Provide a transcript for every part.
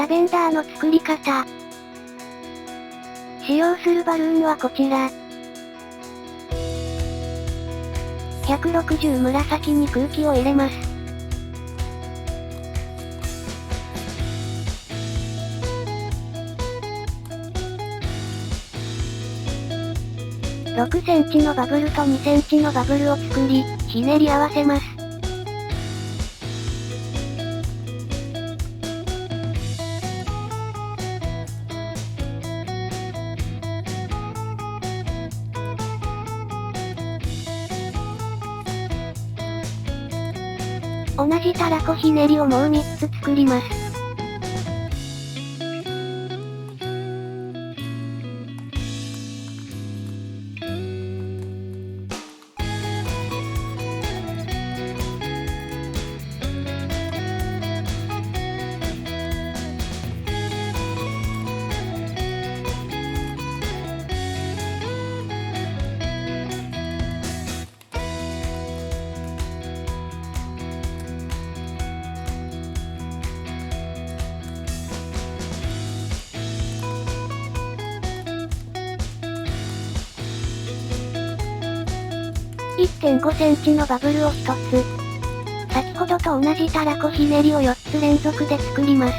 ラベンダーの作り方。使用するバルーンはこちら。160紫に空気を入れます。6センチのバブルと2センチのバブルを作り、ひねり合わせます。同じたらこひねりをもう3つ作ります。1.5 センチのバブルを1つ。先ほどと同じたらこひねりを4つ連続で作ります。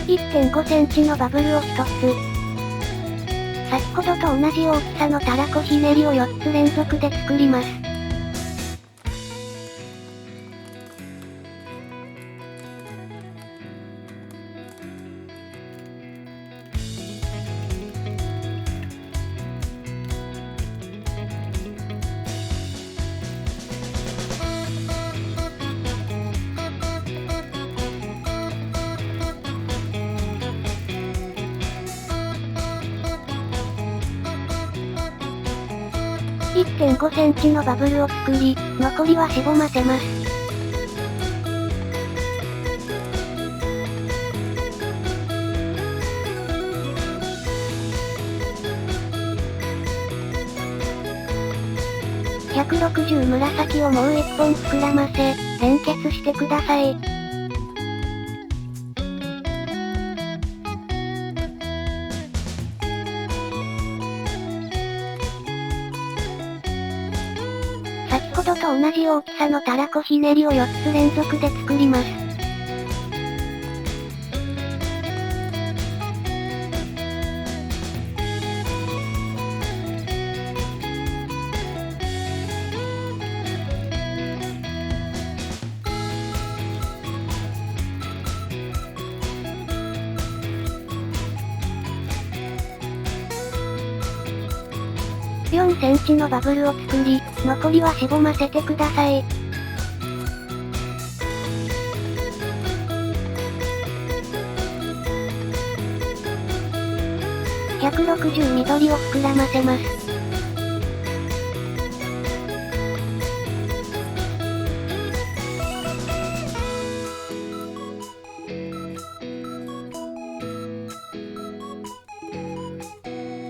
1.5 センチのバブルを1つ。先ほどと同じ大きさのたらこひねりを4つ連続で作ります。1.5 センチのバブルを作り、残りはしぼませます。160紫をもう1本膨らませ、連結してください。先ほどと同じ大きさのたらこひねりを4つ連続で作ります。4センチのバブルを作り、残りはしぼませてください。160緑を膨らませます。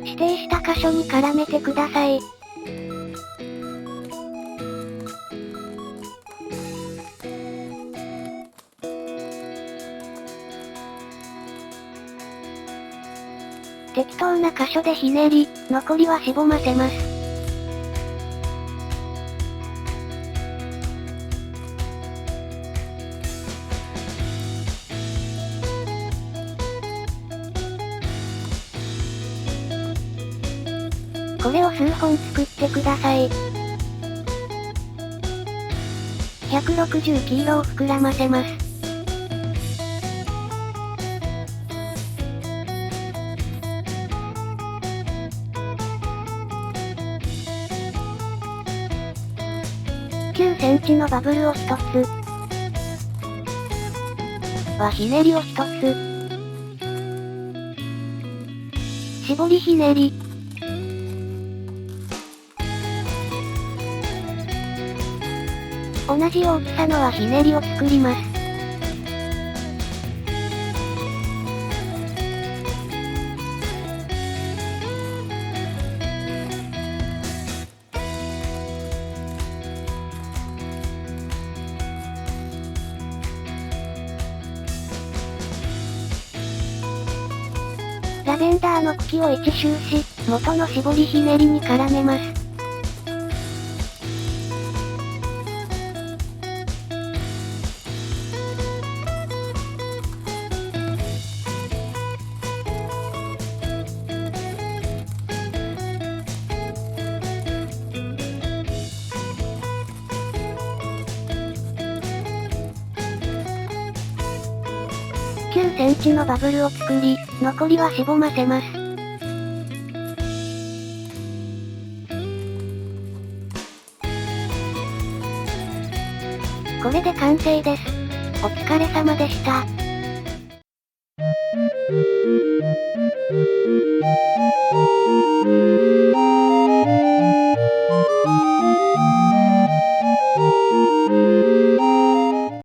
指定した箇所に絡めてください。適当な箇所でひねり、残りはしぼませます。これを数本作ってください。160黄色を膨らませます。9センチのバブルを1つ。はひねりを1つ。絞りひねり。同じ大きさのはひねりを作ります。ラベンダーの茎を一周し、元の絞りひねりに絡めます。9センチのバブルを作り、残りはしぼませます。これで完成です。お疲れ様でした。